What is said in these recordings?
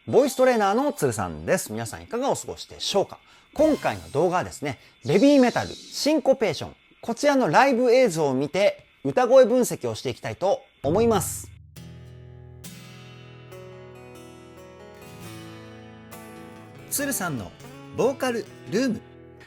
ボイストレーナーのつるさんです。皆さんいかがお過ごしでしょうか？今回の動画はですね、ベビーメタル、シンコペーション、こちらのライブ映像を見て歌声分析をしていきたいと思います。つるさんのボーカルルーム。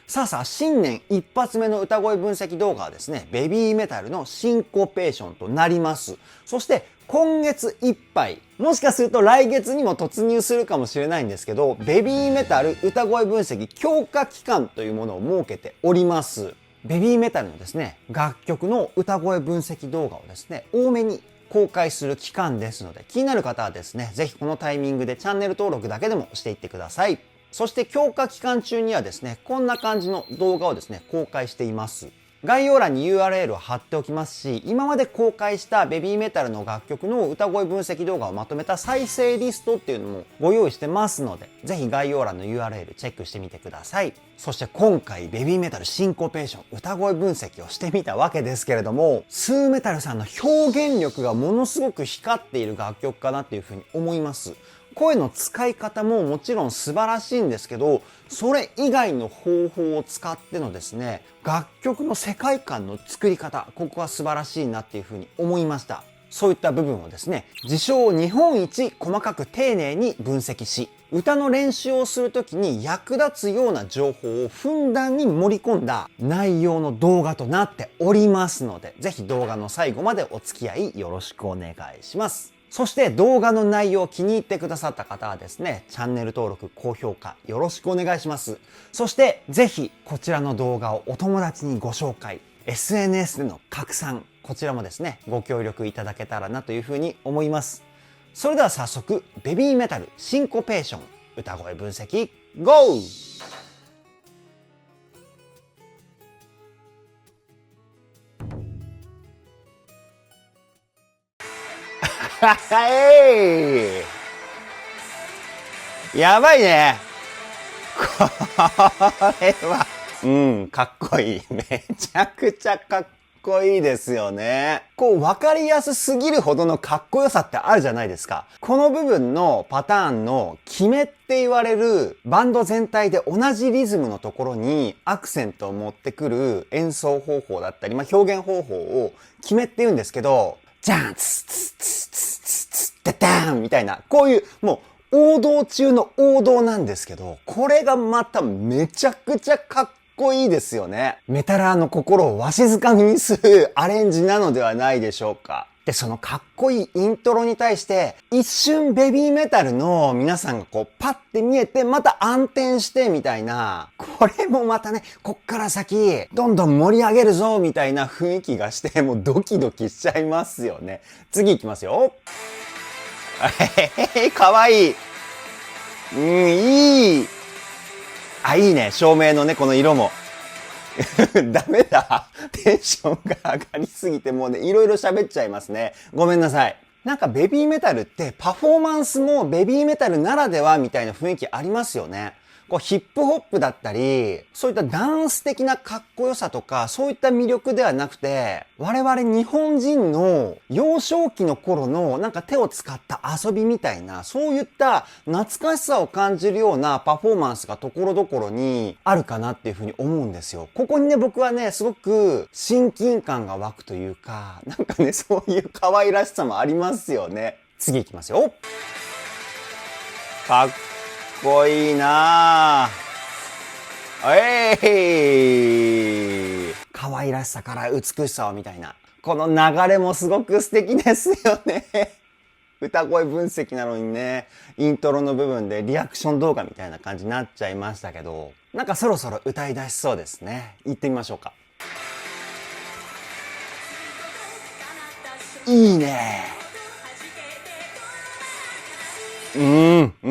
さあ新年一発目の歌声分析動画はですね、ベビーメタルのシンコペーションとなります。そして今月いっぱい、もしかすると来月にも突入するかもしれないんですけど、ベビーメタル歌声分析強化期間というものを設けております。ベビーメタルのですね、楽曲の歌声分析動画をですね、多めに公開する期間ですので、気になる方はですね、ぜひこのタイミングでチャンネル登録だけでもしていってください。そして強化期間中にはですね、こんな感じの動画をですね、公開しています。概要欄に URL を貼っておきますし、今まで公開したベビーメタルの楽曲の歌声分析動画をまとめた再生リストっていうのもご用意してますので、ぜひ概要欄の URL チェックしてみてください。そして今回ベビーメタルシンコペーション歌声分析をしてみたわけですけれども、スーメタルさんの表現力がものすごく光っている楽曲かなっていうふうに思います。声の使い方ももちろん素晴らしいんですけど、それ以外の方法を使ってのですね、楽曲の世界観の作り方、ここは素晴らしいなっていうふうに思いました。そういった部分をですね、自称日本一細かく丁寧に分析し、歌の練習をするときに役立つような情報をふんだんに盛り込んだ内容の動画となっておりますので、ぜひ動画の最後までお付き合いよろしくお願いします。そして動画の内容を気に入ってくださった方はですね、チャンネル登録、高評価よろしくお願いします。そしてぜひこちらの動画をお友達にご紹介、SNS での拡散、こちらもですね、ご協力いただけたらなというふうに思います。それでは早速、ベビーメタルシンコペーション歌声分析 GO！やばいね。これは、かっこいい。めちゃくちゃかっこいいですよね。わかりやすすぎるほどのかっこよさってあるじゃないですか。この部分のパターンの決めって言われるバンド全体で同じリズムのところにアクセントを持ってくる演奏方法だったり、表現方法を決めって言うんですけど、ジャンツツツツツツダダーンみたいな、こういうもう王道中の王道なんですけど、これがまためちゃくちゃかっこいいですよね。メタラーの心をわしづかみにするアレンジなのではないでしょうか。で、そのかっこいいイントロに対して一瞬ベビーメタルの皆さんがパッて見えてまた暗転してみたいな、これもまたね、こっから先どんどん盛り上げるぞみたいな雰囲気がしてもうドキドキしちゃいますよね。次行きますよ。かわいい。いい。いいね。照明のね、この色も。ダメだ。テンションが上がりすぎてもうね、いろいろ喋っちゃいますね。ごめんなさい。なんかベビーメタルってパフォーマンスもベビーメタルならではみたいな雰囲気ありますよね。ヒップホップだったり、そういったダンス的なかっこよさとか、そういった魅力ではなくて、我々日本人の幼少期の頃のなんか手を使った遊びみたいな、そういった懐かしさを感じるようなパフォーマンスがところどころにあるかなっていうふうに思うんですよ。ここにね、僕はね、すごく親近感が湧くというか、なんかね、そういう可愛らしさもありますよね。次行きますよ。かっこいいなぁ。可愛らしさから美しさをみたいな。この流れもすごく素敵ですよね。歌声分析なのにね、イントロの部分でリアクション動画みたいな感じになっちゃいましたけど、なんかそろそろ歌い出しそうですね。行ってみましょうか。いいね。相変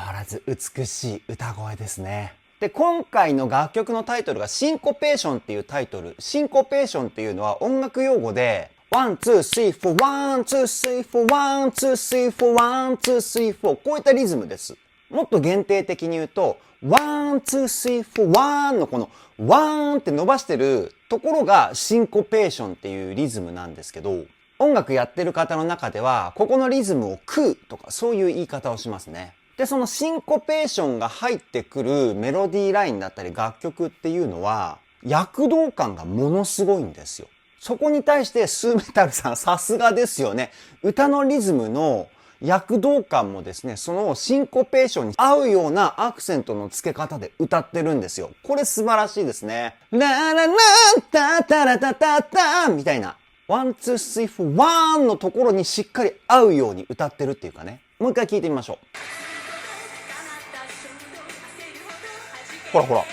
わらず美しい歌声ですね。で、今回の楽曲のタイトルがシンコペーションっていうタイトル。シンコペーションっていうのは音楽用語で、1、2、3、4、1、2、3、4、1、2、3、4、1、2、3、4。こういったリズムです。もっと限定的に言うと、1、2、3、4、1のこの1って伸ばしてるところがシンコペーションっていうリズムなんですけど、音楽やってる方の中では、ここのリズムを食うとかそういう言い方をしますね。で、そのシンコペーションが入ってくるメロディーラインだったり楽曲っていうのは、躍動感がものすごいんですよ。そこに対してスーメタルさんさすがですよね。歌のリズムの躍動感もですね、そのシンコペーションに合うようなアクセントの付け方で歌ってるんですよ。これ素晴らしいですね。ララランタタラタタタみたいな。ワン、ツー、スリー、フォー、ワンのところにしっかり合うように歌ってるっていうかね。もう一回聞いてみましょう。ほらほら。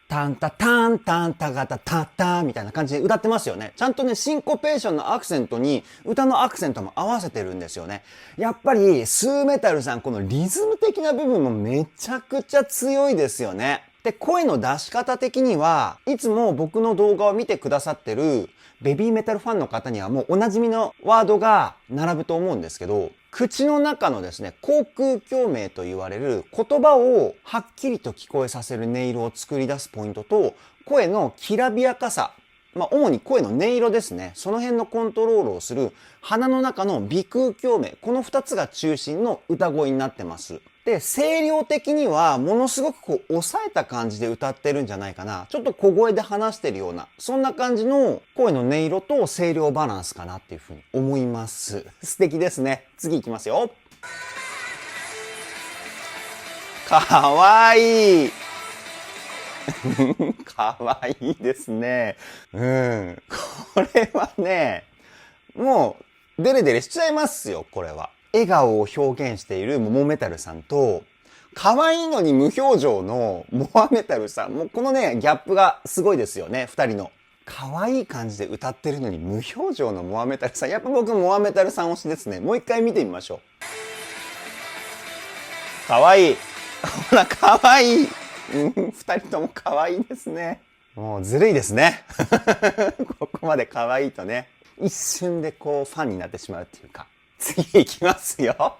タンタタンタンタガタタタみたいな感じで歌ってますよね。ちゃんとね、シンコペーションのアクセントに歌のアクセントも合わせてるんですよね。やっぱりスーメタルさんこのリズム的な部分もめちゃくちゃ強いですよね。で、声の出し方的にはいつも僕の動画を見てくださってるベビーメタルファンの方にはもうおなじみのワードが並ぶと思うんですけど、口の中のですね、口腔共鳴と言われる言葉をはっきりと聞こえさせる音色を作り出すポイントと、声のきらびやかさ、主に声の音色ですね。その辺のコントロールをする鼻の中の鼻腔共鳴、この2つが中心の歌声になってます。で、声量的にはものすごく抑えた感じで歌ってるんじゃないかな。ちょっと小声で話してるような、そんな感じの声の音色と声量バランスかなっていうふうに思います。素敵ですね。次いきますよ。かわいい。かわいいですね。これはね、もう、デレデレしちゃいますよ、これは。笑顔を表現しているモモメタルさんと、可愛いのに無表情のモアメタルさん。もうこのね、ギャップがすごいですよね、二人の。可愛い感じで歌ってるのに無表情のモアメタルさん。やっぱ僕モアメタルさん推しですね。もう一回見てみましょう。可愛い。ほら、可愛い。二人とも可愛いですね。もうずるいですね。ここまで可愛いとね、一瞬でこうファンになってしまうっていうか。次いきますよ。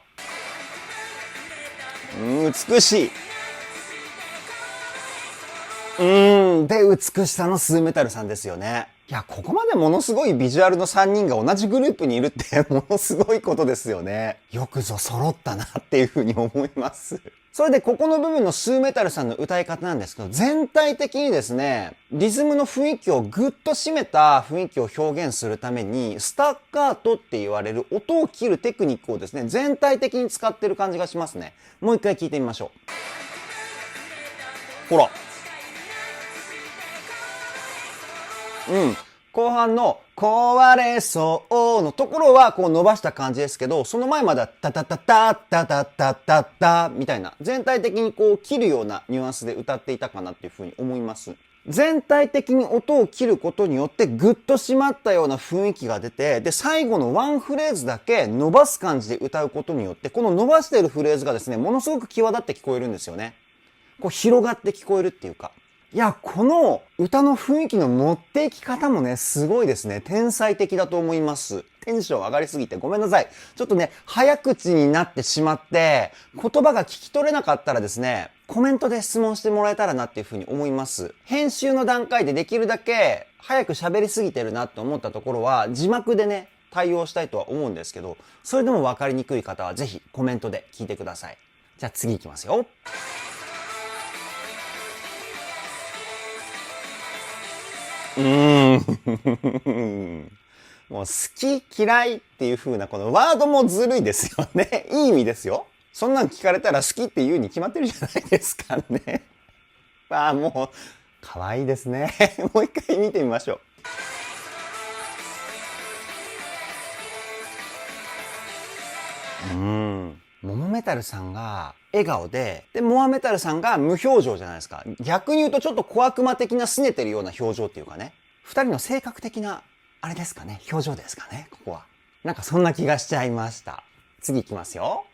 美しい。で、美しさのスーメタルさんですよね。いや、ここまでものすごいビジュアルの3人が同じグループにいるってものすごいことですよね。よくぞ揃ったなっていうふうに思います。それでここの部分のスーメタルさんの歌い方なんですけど、全体的にですね、リズムの雰囲気をぐっと締めた雰囲気を表現するために、スタッカートって言われる音を切るテクニックをですね、全体的に使ってる感じがしますね。もう一回聞いてみましょう。ほら。後半の壊れそうのところはこう伸ばした感じですけど、その前まではタタタタタタタタタみたいな全体的にこう切るようなニュアンスで歌っていたかなっていうふうに思います。全体的に音を切ることによってぐっと締まったような雰囲気が出て、で、最後のワンフレーズだけ伸ばす感じで歌うことによって、この伸ばしているフレーズがですね、ものすごく際立って聞こえるんですよね。こう広がって聞こえるっていうか。いや、この歌の雰囲気の持っていき方もね、すごいですね。天才的だと思います。テンション上がりすぎてごめんなさい。ちょっとね、早口になってしまって、言葉が聞き取れなかったらですね、コメントで質問してもらえたらなっていうふうに思います。編集の段階でできるだけ早く喋りすぎてるなって思ったところは、字幕でね、対応したいとは思うんですけど、それでも分かりにくい方はぜひコメントで聞いてください。じゃあ次行きますよ。もう好き嫌いっていう風なこのワードもずるいですよね。いい意味ですよ。そんなん聞かれたら好きって言うに決まってるじゃないですかね。もう、可愛いですね。もう一回見てみましょう。モモメタルさんが笑顔で、モアメタルさんが無表情じゃないですか。逆に言うとちょっと小悪魔的な拗ねてるような表情っていうかね。二人の性格的な、あれですかね。表情ですかね。ここは。なんかそんな気がしちゃいました。次行きますよ。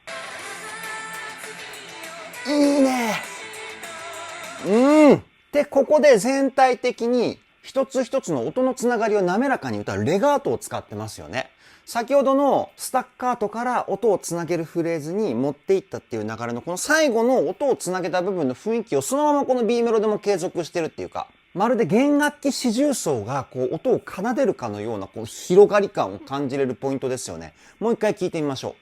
いいね。で、ここで全体的に一つ一つの音のつながりを滑らかに歌うレガートを使ってますよね。先ほどのスタッカートから音をつなげるフレーズに持っていったっていう流れのこの最後の音をつなげた部分の雰囲気をそのままこの B メロでも継続してるっていうか、まるで弦楽器四重奏がこう音を奏でるかのようなこう広がり感を感じれるポイントですよね。もう一回聞いてみましょう。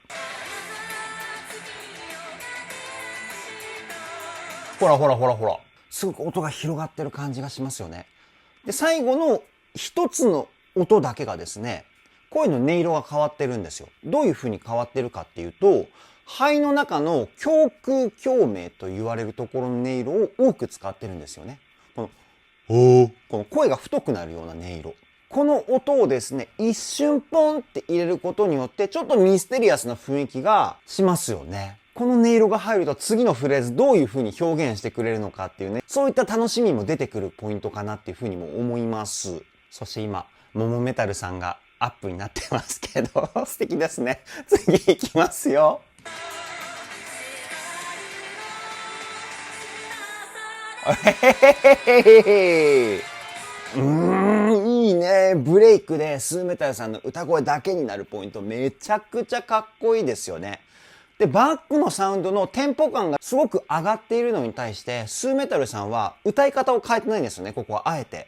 ほらほらほらほら。すごく音が広がってる感じがしますよね。で、最後の一つの音だけがですね、声の音色が変わってるんですよ。どういう風に変わってるかっていうと、肺の中の胸腔共鳴と言われるところの音色を多く使ってるんですよね。この声が太くなるような音色。この音をですね、一瞬ポンって入れることによって、ちょっとミステリアスな雰囲気がしますよね。この音色が入ると次のフレーズどういう風に表現してくれるのかっていうね、そういった楽しみも出てくるポイントかなっていう風にも思います。そして今、モモメタルさんがアップになってますけど、素敵ですね。次行きますよ。いいね。ブレイクでスーメタルさんの歌声だけになるポイントめちゃくちゃかっこいいですよね。で、バックのサウンドのテンポ感がすごく上がっているのに対して、スーメタルさんは歌い方を変えてないんですよね、ここはあえて。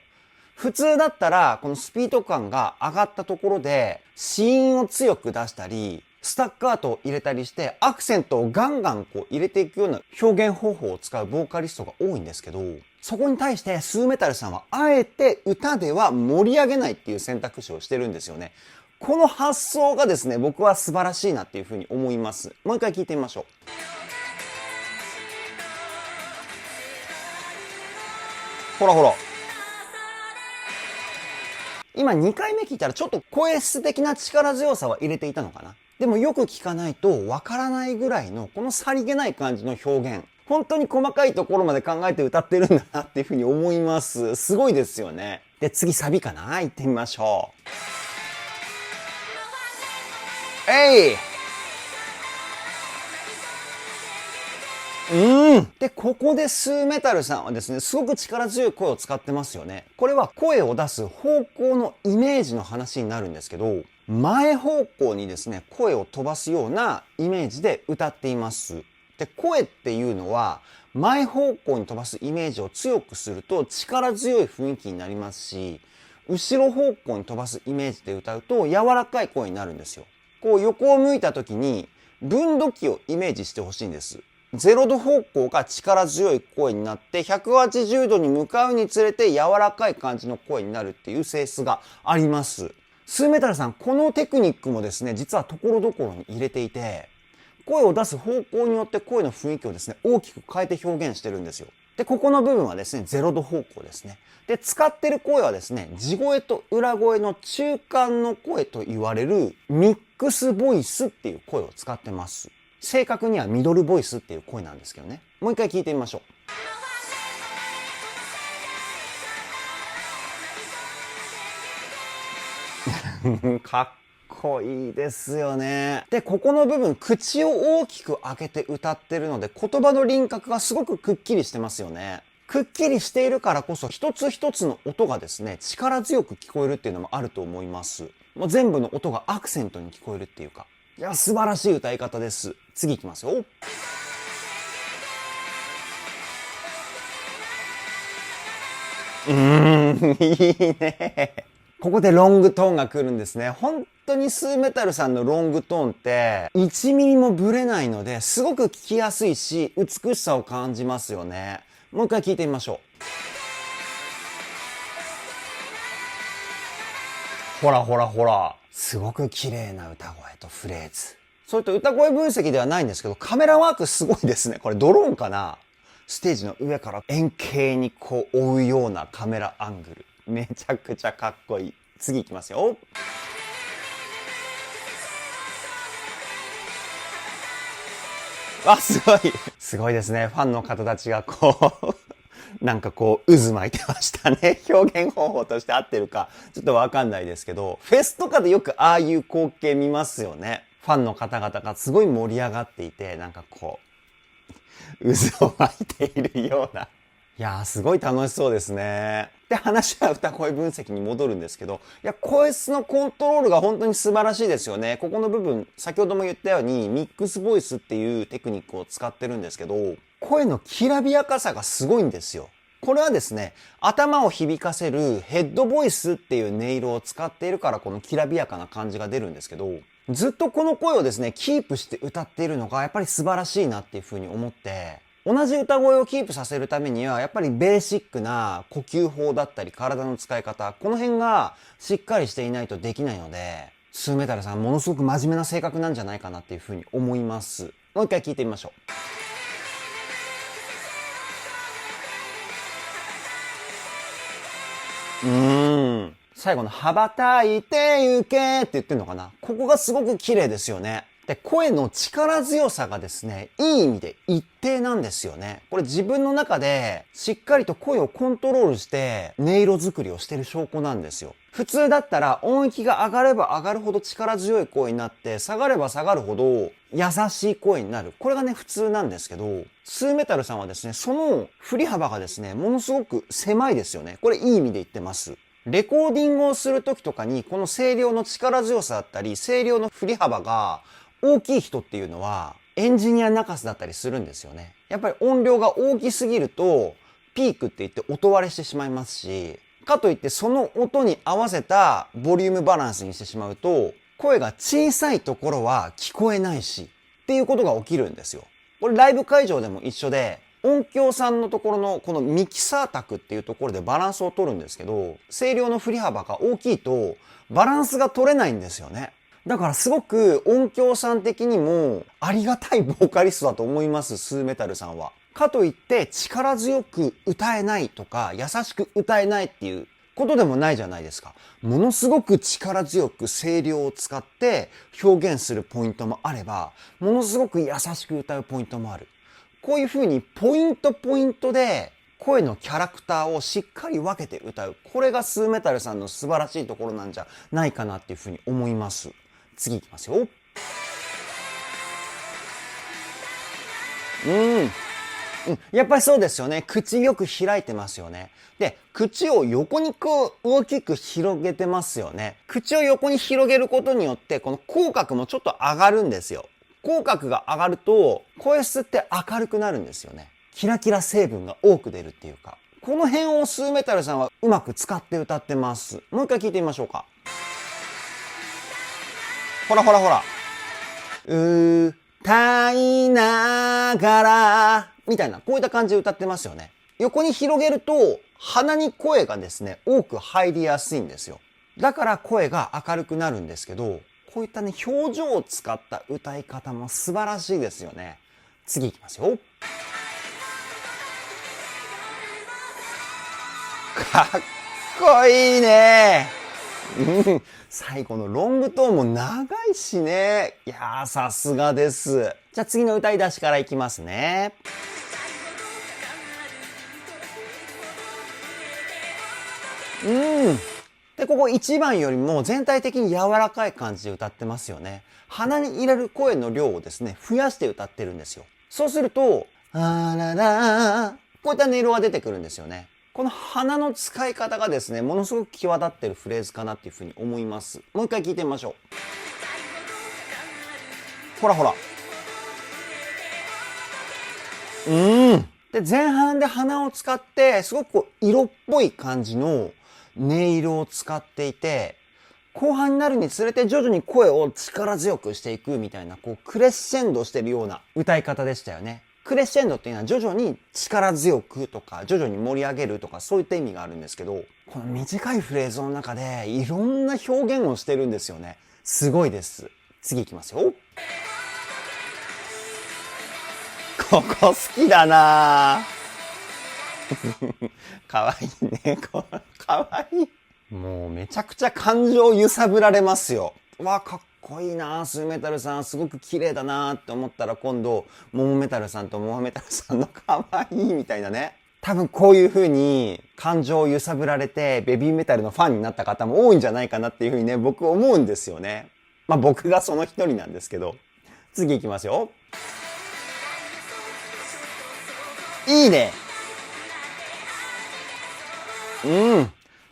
普通だったら、このスピード感が上がったところで、子音を強く出したり、スタッカートを入れたりして、アクセントをガンガンこう入れていくような表現方法を使うボーカリストが多いんですけど、そこに対してスーメタルさんはあえて歌では盛り上げないっていう選択肢をしてるんですよね。この発想がですね、僕は素晴らしいなっていうふうに思います。もう一回聞いてみましょう。ほらほら。今2回目聞いたらちょっと声質的な力強さは入れていたのかな。でもよく聞かないとわからないぐらいのこのさりげない感じの表現。本当に細かいところまで考えて歌ってるんだなっていうふうに思います。すごいですよね。で、次サビかな。行ってみましょう。で、ここでスーメタルさんはですね、すごく力強い声を使ってますよね。これは声を出す方向のイメージの話になるんですけど、前方向にですね、声を飛ばすようなイメージで歌っています。で、声っていうのは、前方向に飛ばすイメージを強くすると力強い雰囲気になりますし、後ろ方向に飛ばすイメージで歌うと柔らかい声になるんですよ。こう横を向いた時に分度器をイメージしてほしいんです。0度方向が力強い声になって180度に向かうにつれて柔らかい感じの声になるっていう性質があります。スーメタルさん、このテクニックもですね、実はところどころに入れていて、声を出す方向によって声の雰囲気をですね、大きく変えて表現してるんですよ。で、ここの部分はですね、0度方向ですね。で、使ってる声はですね、地声と裏声の中間の声と言われるミックスボイスっていう声を使ってます。正確にはミドルボイスっていう声なんですけどね。もう一回聞いてみましょう。かっこいいですよね。で、ここの部分、口を大きく開けて歌ってるので、言葉の輪郭がすごくくっきりしてますよね。くっきりしているからこそ、一つ一つの音がですね、力強く聞こえるっていうのもあると思います。もう全部の音がアクセントに聞こえるっていうか。いや、素晴らしい歌い方です。次行きますよ。いいね。ここでロングトーンが来るんですね。本当にスーメタルさんのロングトーンって1ミリもブレないのですごく聞きやすいし美しさを感じますよね。もう一回聞いてみましょう。ほらほらほら。すごく綺麗な歌声とフレーズ。それと歌声分析ではないんですけど、カメラワークすごいですね。これドローンかな？ステージの上から円形にこう追うようなカメラアングル。めちゃくちゃかっこいい。次行きますよ。あ、すごい。すごいですね。ファンの方たちがこう、なんかこう、渦巻いてましたね。表現方法として合ってるか、ちょっとわかんないですけど、フェスとかでよくああいう光景見ますよね。ファンの方々がすごい盛り上がっていて、なんかこう、渦を巻いているような。いやー、すごい楽しそうですね。で、話は歌声分析に戻るんですけど、いや、声質のコントロールが本当に素晴らしいですよね。ここの部分、先ほども言ったように、ミックスボイスっていうテクニックを使ってるんですけど、声のきらびやかさがすごいんですよ。これはですね、頭を響かせるヘッドボイスっていう音色を使っているからこのきらびやかな感じが出るんですけど、ずっとこの声をですね、キープして歌っているのがやっぱり素晴らしいなっていうふうに思って、同じ歌声をキープさせるためにはやっぱりベーシックな呼吸法だったり体の使い方、この辺がしっかりしていないとできないので、スーメタルさんものすごく真面目な性格なんじゃないかなっていうふうに思います。もう一回聞いてみましょう。最後の羽ばたいてゆけって言ってるのかな。ここがすごく綺麗ですよね。で、声の力強さがですね、いい意味で一定なんですよね。これ自分の中でしっかりと声をコントロールして音色作りをしてる証拠なんですよ。普通だったら音域が上がれば上がるほど力強い声になって、下がれば下がるほど優しい声になる。これがね、普通なんですけど、スーメタルさんはですね、その振り幅がですね、ものすごく狭いですよね。これいい意味で言ってます。レコーディングをするときとかに、この声量の力強さだったり、声量の振り幅が大きい人っていうのは、エンジニア泣かすだったりするんですよね。やっぱり音量が大きすぎると、ピークって言って音割れしてしまいますし、かといってその音に合わせたボリュームバランスにしてしまうと、声が小さいところは聞こえないし、っていうことが起きるんですよ。これライブ会場でも一緒で、音響さんのところのこのミキサー卓っていうところでバランスを取るんですけど、声量の振り幅が大きいとバランスが取れないんですよね。だからすごく音響さん的にもありがたいボーカリストだと思います、スーメタルさんは。かといって力強く歌えないとか優しく歌えないっていうことでもないじゃないですか。ものすごく力強く声量を使って表現するポイントもあれば、ものすごく優しく歌うポイントもある。こういう風にポイントポイントで声のキャラクターをしっかり分けて歌う。これがスーメタルさんの素晴らしいところなんじゃないかなっていう風に思います。次いきますよ。やっぱりそうですよね。口よく開いてますよね。で、口を横にこう大きく広げてますよね。口を横に広げることによって、この口角もちょっと上がるんですよ。口角が上がると、声質って明るくなるんですよね。キラキラ成分が多く出るっていうか。この辺をスーメタルさんはうまく使って歌ってます。もう一回聞いてみましょうか。ほらほらほら。歌いながら、みたいな、こういった感じで歌ってますよね。横に広げると、鼻に声がですね、多く入りやすいんですよ。だから声が明るくなるんですけど、こういったね、表情を使った歌い方も素晴らしいですよね。次いきますよ。かっこいいね。最後のロングトーンも長いしね。いやー、さすがです。じゃあ次の歌い出しからいきますね。で、ここ1番よりも全体的に柔らかい感じで歌ってますよね。鼻に入れる声の量をですね、増やして歌ってるんですよ。そうすると、あららー、こういった音色が出てくるんですよね。この鼻の使い方がですね、ものすごく際立ってるフレーズかなっていうふうに思います。もう一回聞いてみましょう。ほらほら。で、前半で鼻を使って、すごくこう色っぽい感じの音色を使っていて、後半になるにつれて徐々に声を力強くしていくみたいな、こうクレッシェンドしてるような歌い方でしたよね。クレッシェンドっていうのは徐々に力強くとか、徐々に盛り上げるとか、そういった意味があるんですけど、この短いフレーズの中でいろんな表現をしてるんですよね。すごいです。次いきますよ。ここ好きだなかわいいね。かわいい。もうめちゃくちゃ感情揺さぶられますよ。わあ、かっこいいな、スーメタルさんすごく綺麗だなって思ったら、今度モモメタルさんとモモメタルさんのかわいいみたいなね。多分こういう風に感情を揺さぶられてベビーメタルのファンになった方も多いんじゃないかなっていう風にね、僕思うんですよね。まあ僕がその一人なんですけど。次いきますよ。いいね。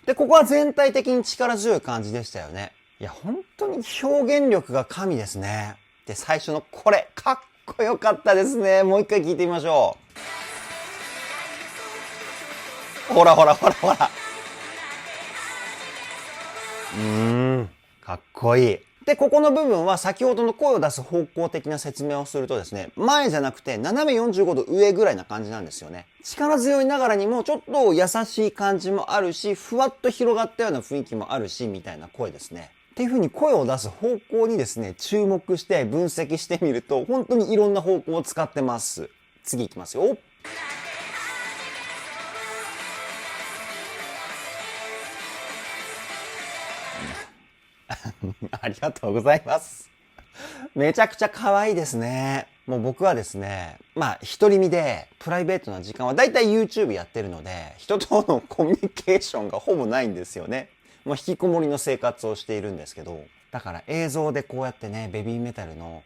で、ここは全体的に力強い感じでしたよね。いや、本当に表現力が神ですね。で、最初のこれ、かっこよかったですね。もう一回聞いてみましょほらほらほらほら。かっこいい。で、ここの部分は先ほどの声を出す方向的な説明をするとですね、前じゃなくて斜め45度上ぐらいな感じなんですよね。力強いながらにもちょっと優しい感じもあるし、ふわっと広がったような雰囲気もあるし、みたいな声ですね。っていう風に声を出す方向にですね、注目して分析してみると、本当にいろんな方向を使ってます。次いきますよ。ありがとうございます。めちゃくちゃ可愛いですね。もう僕はですね、独り身でプライベートな時間はだいたい YouTube やってるので、人とのコミュニケーションがほぼないんですよね。もう引きこもりの生活をしているんですけど、だから映像でこうやってね、ベビーメタルの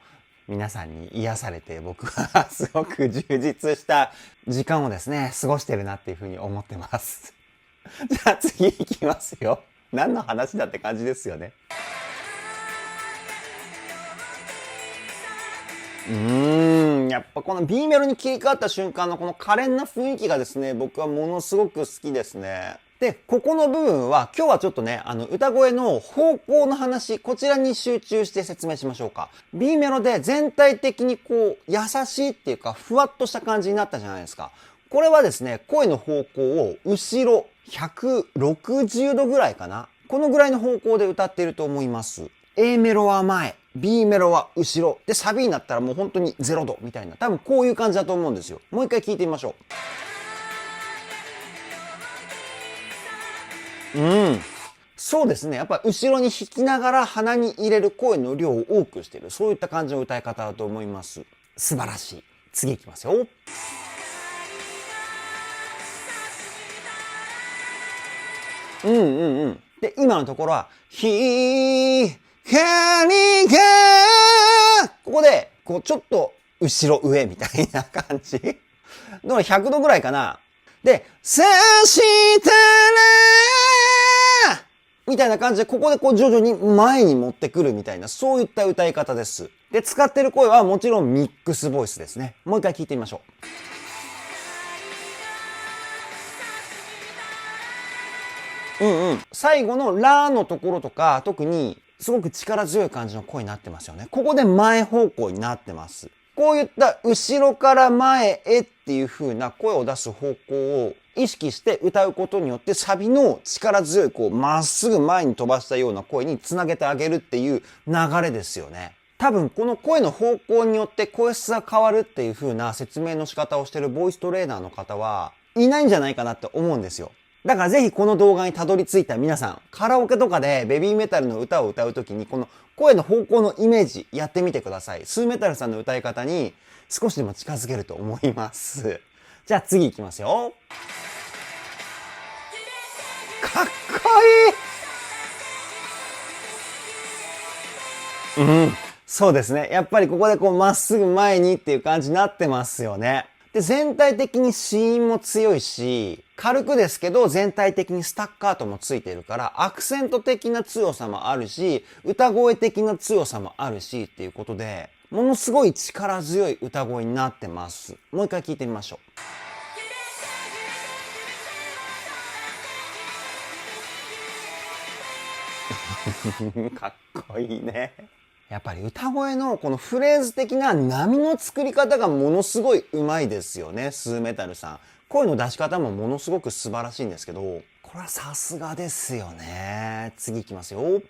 皆さんに癒されて、僕はすごく充実した時間をですね、過ごしてるなっていうふうに思ってます。じゃあ次行きますよ。何の話だって感じですよね。やっぱこの B メロに切り替わった瞬間のこの可憐な雰囲気がですね、僕はものすごく好きですね。で、ここの部分は今日はちょっとね、歌声の方向の話、こちらに集中して説明しましょうか。B メロで全体的にこう、優しいっていうか、ふわっとした感じになったじゃないですか。これはですね、声の方向を後ろ160度ぐらいかな。このぐらいの方向で歌っていると思います。A メロは前、B メロは後ろ。で、サビになったらもう本当に0度みたいな。多分こういう感じだと思うんですよ。もう一回聞いてみましょう。そうですね。やっぱ後ろに弾きながら鼻に入れる声の量を多くしている。そういった感じの歌い方だと思います。素晴らしい。次いきますよ。で、今のところは、光が、ここで、こう、ちょっと、後ろ上みたいな感じ。だから100度ぐらいかな。で、さしたら、みたいな感じで、ここでこう徐々に前に持ってくるみたいな、そういった歌い方です。で、使ってる声はもちろんミックスボイスですね。もう一回聞いてみましょう。最後のラのところとか、特にすごく力強い感じの声になってますよね。ここで前方向になってます。こういった後ろから前へっていう風な声を出す方向を意識して歌うことによってサビの力強いこうまっすぐ前に飛ばしたような声につなげてあげるっていう流れですよね。多分この声の方向によって声質が変わるっていう風な説明の仕方をしてるボイストレーナーの方はいないんじゃないかなって思うんですよ。だからぜひこの動画にたどり着いた皆さん、カラオケとかでベビーメタルの歌を歌うときにこの声の方向のイメージやってみてください。スーメタルさんの歌い方に少しでも近づけると思います。じゃあ次行きますよ。かっこいい。そうですね。やっぱりここでこうまっすぐ前にっていう感じになってますよね。で、全体的に子音も強いし、軽くですけど全体的にスタッカートもついてるから、アクセント的な強さもあるし、歌声的な強さもあるしっていうことで、ものすごい力強い歌声になってます。もう一回聞いてみましょう。かっこいいね。やっぱり歌声のこのフレーズ的な波の作り方がものすごい上手いですよね、スーメタルさん。声の出し方もものすごく素晴らしいんですけど、これはさすがですよね。次いきますよ。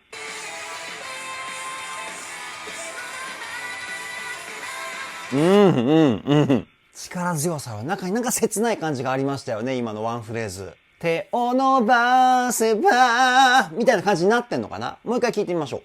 力強さは中になんか切ない感じがありましたよね、今のワンフレーズ。手を伸ばせば、みたいな感じになってんのかな。もう一回聞いてみましょう。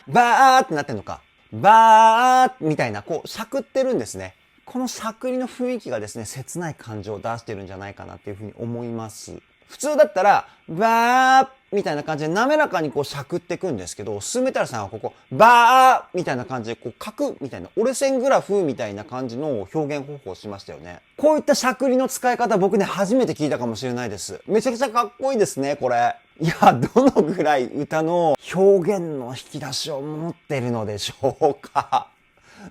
バーってなってんのか。バーみたいな、こう、しゃくってるんですね。このしゃくりの雰囲気がですね、切ない感情を出してるんじゃないかなっていうふうに思います。普通だったら、バーみたいな感じで滑らかにこうしゃくっていくんですけど、スーメタルさんはここ、バーみたいな感じでこう、カクみたいな、折れ線グラフみたいな感じの表現方法をしましたよね。こういったしゃくりの使い方僕ね、初めて聞いたかもしれないです。めちゃくちゃかっこいいですね、これ。いや、どのぐらい歌の表現の引き出しを持ってるのでしょうか。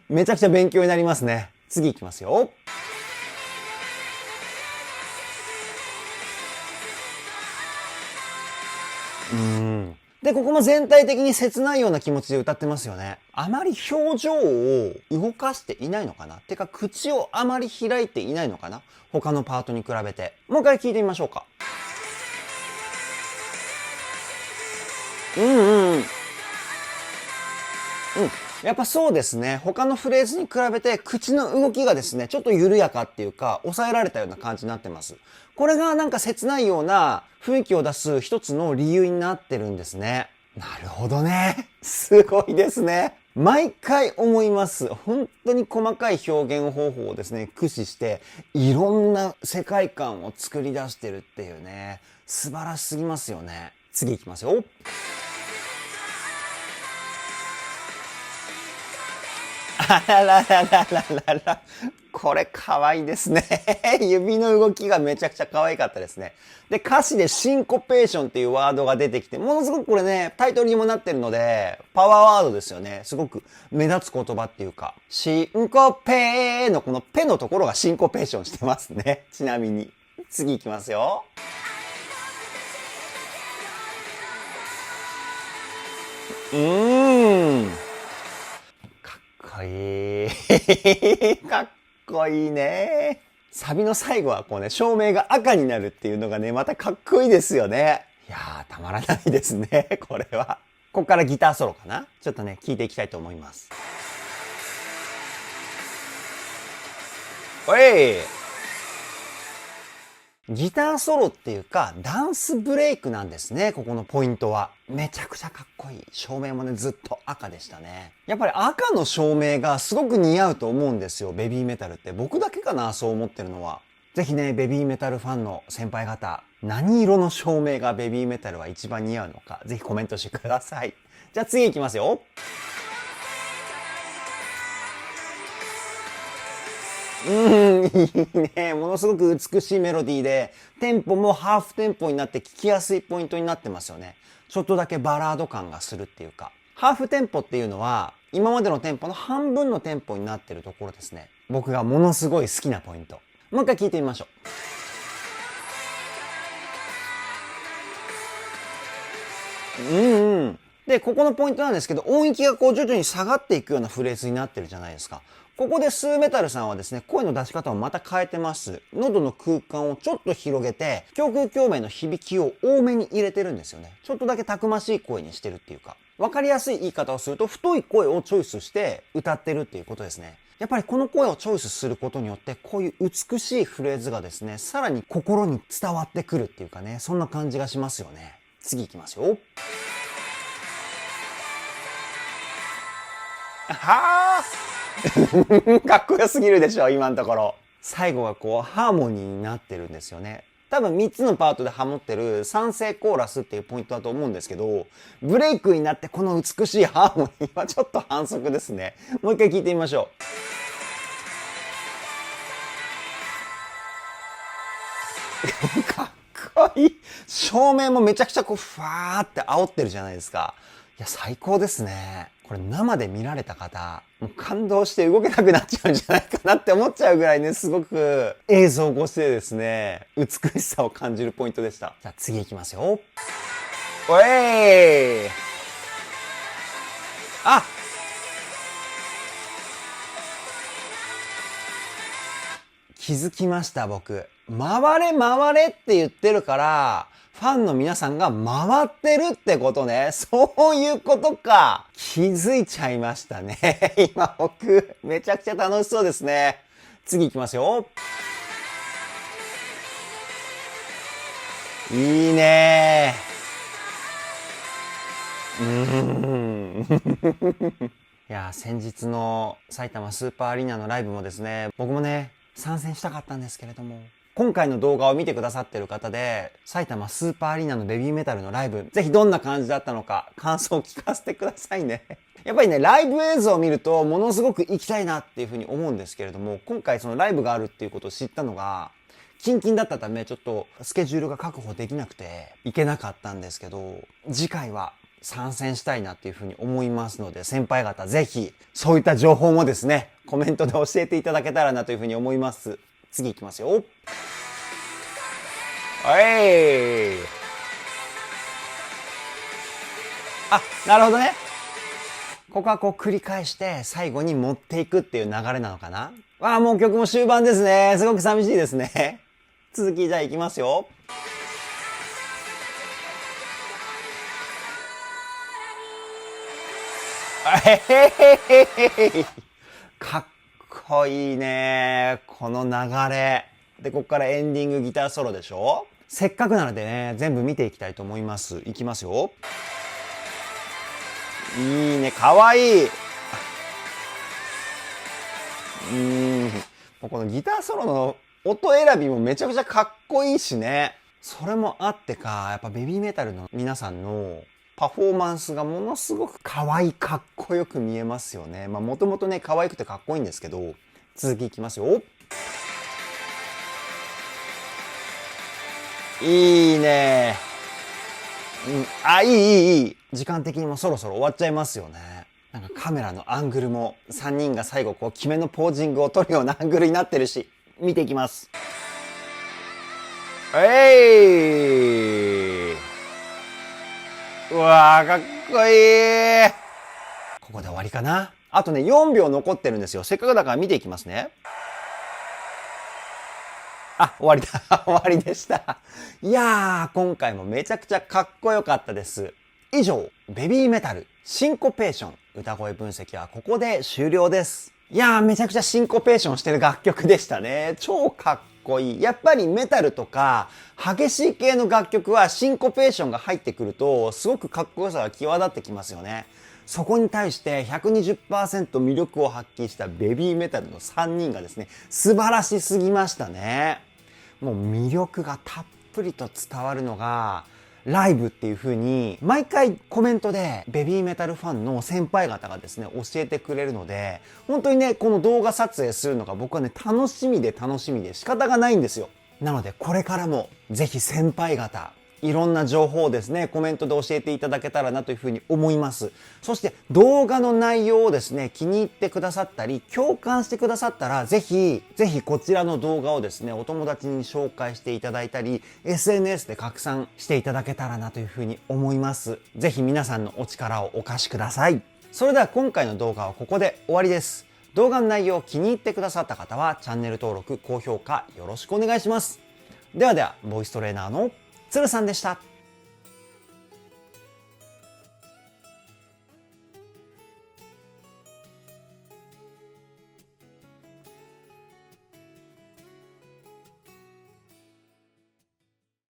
めちゃくちゃ勉強になりますね。次行きますよ。で、ここも全体的に切ないような気持ちで歌ってますよね。あまり表情を動かしていないのかな？てか、口をあまり開いていないのかな？他のパートに比べて。もう一回聞いてみましょうか。やっぱそうですね。他のフレーズに比べて口の動きがですね、ちょっと緩やかっていうか、抑えられたような感じになってます。これがなんか切ないような雰囲気を出す一つの理由になってるんですね。なるほどね。すごいですね。毎回思います。本当に細かい表現方法をですね、駆使して、いろんな世界観を作り出してるっていうね、素晴らしすぎますよね。次行きますよ。あららららららら。これ可愛いですね。指の動きがめちゃくちゃ可愛かったですね。で、歌詞でシンコペーションっていうワードが出てきて、ものすごくこれね、タイトルにもなってるので、パワーワードですよね。すごく目立つ言葉っていうか、シンコペーのこのペのところがシンコペーションしてますね。ちなみに。次行きますよ。かっこいい。かっこいいね。サビの最後はこうね、照明が赤になるっていうのがね、またかっこいいですよね。いやー、たまらないですね、これは。ここからギターソロかな？ちょっとね、聴いていきたいと思います。おい！ギターソロっていうか、ダンスブレイクなんですね、ここのポイントは。めちゃくちゃかっこいい。照明もね、ずっと赤でしたね。やっぱり赤の照明がすごく似合うと思うんですよ、ベビーメタルって。僕だけかな、そう思ってるのは。ぜひね、ベビーメタルファンの先輩方、何色の照明がベビーメタルは一番似合うのか、ぜひコメントしてください。じゃあ次行きますよ。いいね。ものすごく美しいメロディーで、テンポもハーフテンポになって聞きやすいポイントになってますよね。ちょっとだけバラード感がするっていうか。ハーフテンポっていうのは、今までのテンポの半分のテンポになってるところですね。僕がものすごい好きなポイント。もう一回聞いてみましょう。で、ここのポイントなんですけど、音域がこう徐々に下がっていくようなフレーズになってるじゃないですか。ここでスーメタルさんはですね、声の出し方をまた変えてます。喉の空間をちょっと広げて、胸腔共鳴の響きを多めに入れてるんですよね。ちょっとだけたくましい声にしてるっていうか。わかりやすい言い方をすると、太い声をチョイスして歌ってるっていうことですね。やっぱりこの声をチョイスすることによって、こういう美しいフレーズがですね、さらに心に伝わってくるっていうかね、そんな感じがしますよね。次行きますよ。はあかっこよすぎるでしょ、今のところ。最後がこう、ハーモニーになってるんですよね。多分3つのパートでハモってる三声コーラスっていうポイントだと思うんですけど、ブレイクになってこの美しいハーモニーはちょっと反則ですね。もう一回聞いてみましょう。かっこいい。照明もめちゃくちゃこう、ふわーって煽ってるじゃないですか。いや、最高ですね。これ生で見られた方、もう感動して動けなくなっちゃうんじゃないかなって思っちゃうぐらいね、すごく映像越しでですね、美しさを感じるポイントでした。じゃあ次行きますよ。おいあ気づきました、僕。回れ回れって言ってるから、ファンの皆さんが回ってるってことね。そういうことか。気づいちゃいましたね。今僕、めちゃくちゃ楽しそうですね。次行きますよ。いいねいや、先日の埼玉スーパーアリーナのライブもですね、僕もね、参戦したかったんですけれども、今回の動画を見てくださってる方で、埼玉スーパーアリーナのベビーメタルのライブ、ぜひどんな感じだったのか、感想を聞かせてくださいね。やっぱりね、ライブ映像を見ると、ものすごく行きたいなっていうふうに思うんですけれども、今回そのライブがあるっていうことを知ったのが、キンキンだったため、ちょっとスケジュールが確保できなくて、行けなかったんですけど、次回は参戦したいなっていうふうに思いますので、先輩方ぜひそういった情報もですね、コメントで教えていただけたらなというふうに思います。次いきますよ。はい。あ、なるほどね。ここはこう繰り返して最後に持っていくっていう流れなのかな。わあ、もう曲も終盤ですね。すごく寂しいですね。続きじゃあいきますよ。かっこいいね。この流れ。で、ここからエンディングギターソロでしょ。せっかくなのでね、全部見ていきたいと思います。いきますよ。いいね。かわいい。このギターソロの音選びもめちゃくちゃかっこいいしね。それもあってか、やっぱベビーメタルの皆さんのパフォーマンスがものすごく可愛いかっこよく見えますよね。もともとね、可愛くてかっこいいんですけど、続きいきますよ。いいね。いい。時間的にもそろそろ終わっちゃいますよね。なんかカメラのアングルも3人が最後こう決めのポージングを撮るようなアングルになってるし、見ていきます。うわー、かっこいい。ここで終わりかな。あとね、4秒残ってるんですよ。せっかくだから見ていきますね。あ、終わりだ。終わりでした。いやー、今回もめちゃくちゃかっこよかったです。以上、ベビーメタル、シンコペーション、歌声分析はここで終了です。いやー、めちゃくちゃシンコペーションしてる楽曲でしたね。超かっこいい。やっぱりメタルとか、激しい系の楽曲はシンコペーションが入ってくると、すごくかっこよさが際立ってきますよね。そこに対して120% 魅力を発揮したベビーメタルの3人がですね、素晴らしすぎましたね。もう魅力がたっぷりと伝わるのが、ライブっていう風に、毎回コメントでベビーメタルファンの先輩方がですね、教えてくれるので、本当にね、この動画撮影するのが僕はね、楽しみで仕方がないんですよ。なので、これからもぜひ先輩方、いろんな情報をですね、コメントで教えていただけたらなというふうに思います。そして動画の内容をですね、気に入ってくださったり、共感してくださったら、ぜひこちらの動画をですね、お友達に紹介していただいたり、SNS で拡散していただけたらなというふうに思います。ぜひ皆さんのお力をお貸しください。それでは今回の動画はここで終わりです。動画の内容を気に入ってくださった方は、チャンネル登録、高評価よろしくお願いします。では、ボイストレーナーの鶴さんでした。